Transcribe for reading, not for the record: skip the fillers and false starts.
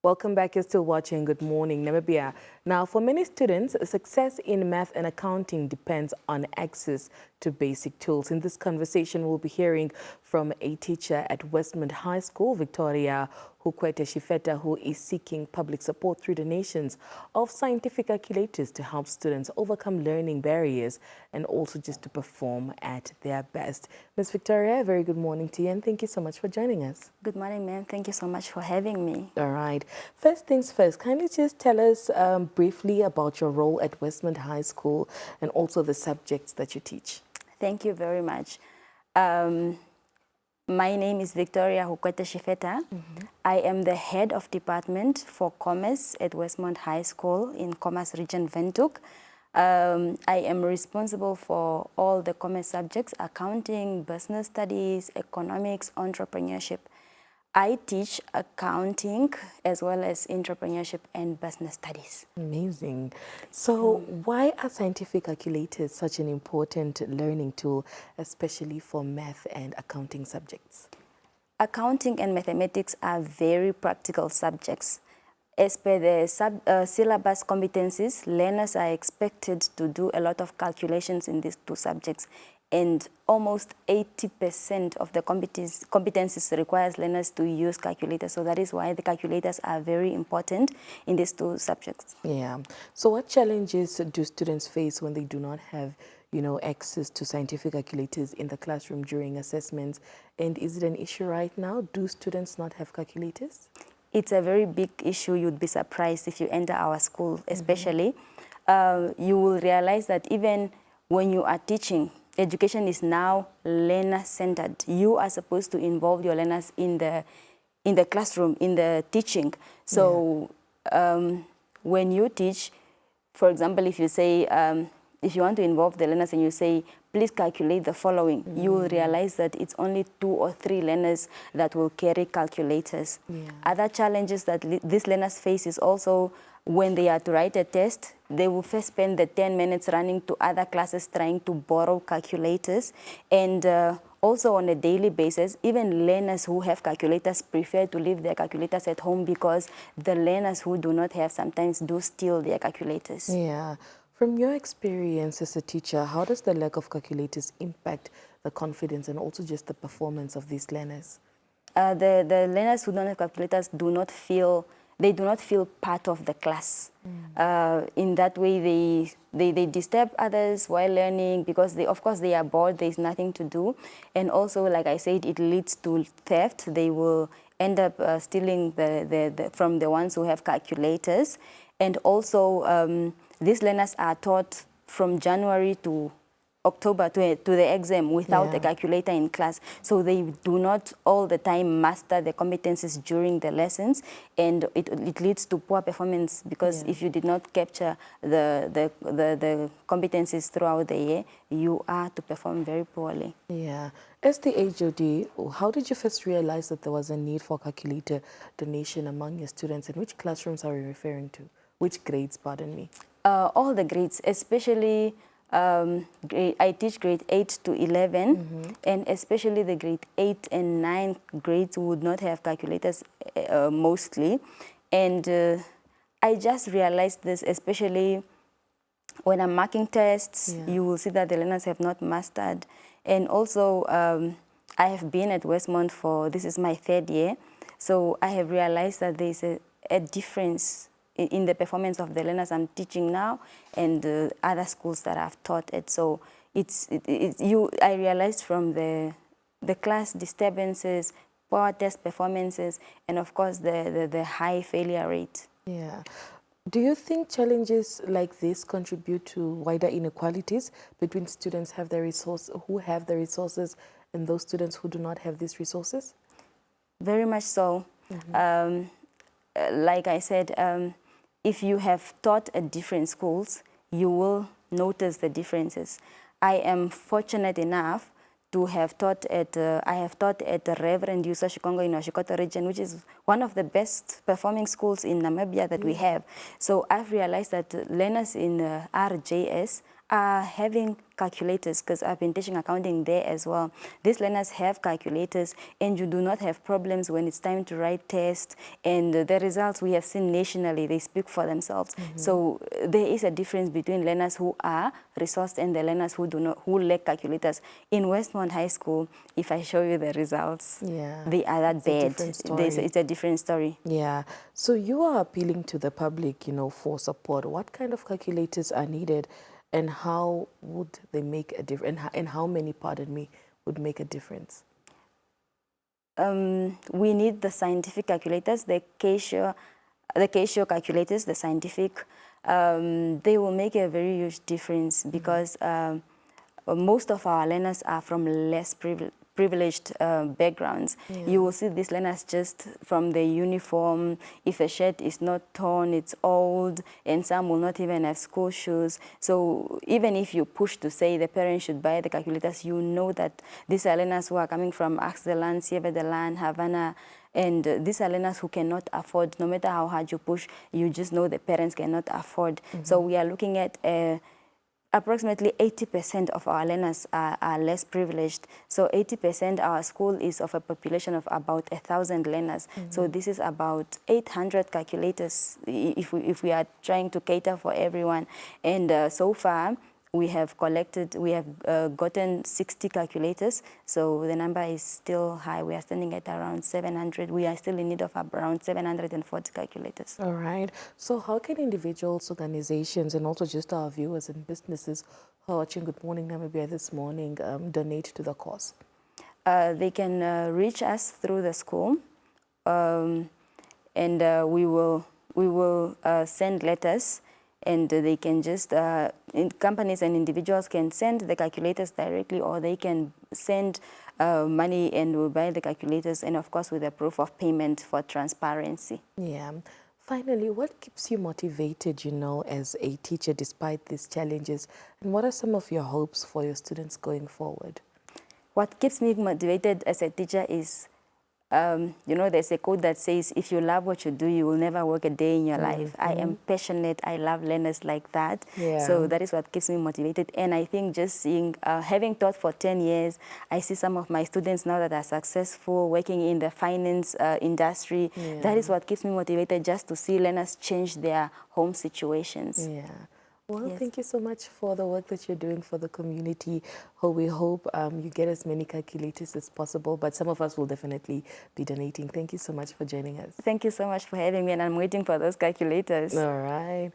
Welcome back. You're still watching Good Morning Namibia. Now, for many students, success in math and accounting depends on access to basic tools. In this conversation, we'll be hearing from a teacher at Westmont High School, Victoria Shifeta, who is seeking public support through donations of scientific calculators to help students overcome learning barriers and also just to perform at their best. Ms. Victoria, a very good morning to you, and thank you so much for joining us. Good morning, ma'am. Thank you so much for having me. All right. First things first, kindly just tell us briefly about your role at Westmont High School and also the subjects that you teach. Thank you very much. My name is Victoria Shifeta. I am the head of department for commerce at Westmont High School in Commerce Region Windhoek. I am responsible for all the commerce subjects: accounting, business studies, economics, entrepreneurship. I teach accounting as well as entrepreneurship and business studies. Amazing. So why are scientific calculators such an important learning tool, especially for math and accounting subjects? Accounting and mathematics are very practical subjects. As per the syllabus competencies, learners are expected to do a lot of calculations in these two subjects. And almost 80% of the competencies requires learners to use calculators. So that is why the calculators are very important in these two subjects. Yeah. So what challenges do students face when they do not have, access to scientific calculators in the classroom during assessments? And is it an issue right now? Do students not have calculators? It's a very big issue. You'd be surprised if you enter our school, especially. You will realize that even when you are teaching, education is now learner-centered. You are supposed to involve your learners in the classroom, in the teaching. So when you teach, for example, if you say, if you want to involve the learners and you say, please calculate the following, you will realize that it's only 2 or 3 learners that will carry calculators. Other challenges that these learners face is also when they are to write a test, they will first spend the 10 minutes running to other classes trying to borrow calculators. And also on a daily basis, even learners who have calculators prefer to leave their calculators at home because the learners who do not have sometimes do steal their calculators. Yeah. From your experience as a teacher, how does the lack of calculators impact the confidence and also just the performance of these learners? The learners who don't have calculators do not feel part of the class. In that way, they disturb others while learning because of course they are bored, there's nothing to do. And also, like I said, it leads to theft. They will end up stealing from the ones who have calculators. And also, these learners are taught from January to October to the exam without a calculator in class. So they do not all the time master the competencies during the lessons, and it leads to poor performance because if you did not capture the competencies throughout the year, you are to perform very poorly. Yeah. As the HOD, how did you first realize that there was a need for calculator donation among your students, and which classrooms are you referring to? Which grades, pardon me? All the grades, especially I teach grade 8 to 11, and especially the grade 8 and 9 grades would not have calculators mostly. And I just realized this, especially when I'm marking tests, you will see that the learners have not mastered. And also, I have been at Westmont this is my 3rd year, so I have realized that there's a difference in the performance of the learners I'm teaching now and the other schools that I've taught at. So I realized from the class disturbances, poor test performances, and of course the high failure rate. Yeah. Do you think challenges like this contribute to wider inequalities between students who have the resources and those students who do not have these resources? Very much so. Like I said, if you have taught at different schools, you will notice the differences. I am fortunate enough to have taught at the Reverend Yusa Shikongo in Oshikoto region, which is one of the best performing schools in Namibia that we have. So I've realized that learners in RJS are having calculators, because I've been teaching accounting there as well. These learners have calculators, and you do not have problems when it's time to write tests, and the results we have seen nationally, they speak for themselves. So there is a difference between learners who are resourced and the learners who lack calculators. In Westmont High School, if I show you the results, they are that bad. It's a different story. Yeah. So you are appealing to the public, for support. What kind of calculators are needed, and how would they make a difference? And how many, pardon me, would make a difference? We need the scientific calculators, the Casio calculators, the scientific. They will make a very huge difference because most of our learners are from less privileged backgrounds. You will see these learners just from the uniform. If a shirt is not torn, it's old, and some will not even have school shoes. So even if you push to say the parents should buy the calculators, you know that these are learners who are coming from Axelan, Sierra de Lan, Havana, and these are learners who cannot afford, no matter how hard you push, you just know the parents cannot afford. So we are looking at approximately 80% of our learners are less privileged. So 80%, our school is of a population of about 1,000 learners. So this is about 800 calculators if we are trying to cater for everyone. And so far, we have gotten 60 calculators. So the number is still high. We are standing at around 700. We are still in need of around 740 calculators. All right. So how can individuals, organizations, and also just our viewers and businesses who are watching Good Morning Namibia this morning donate to the cause? They can reach us through the school, and we will send letters, and they can just, companies and individuals can send the calculators directly, or they can send money and we'll buy the calculators, and of course with a proof of payment for transparency. Yeah. Finally, what keeps you motivated, as a teacher despite these challenges? And what are some of your hopes for your students going forward? What keeps me motivated as a teacher is, there's a quote that says, if you love what you do, you will never work a day in your life. I am passionate. I love learners like that. Yeah. So that is what keeps me motivated. And I think just seeing, having taught for 10 years, I see some of my students now that are successful, working in the finance industry. Yeah. That is what keeps me motivated, just to see learners change their home situations. Yeah. Well, Yes. thank you so much for the work that you're doing for the community. We hope you get as many calculators as possible, but some of us will definitely be donating. Thank you so much for joining us. Thank you so much for having me, and I'm waiting for those calculators. All right.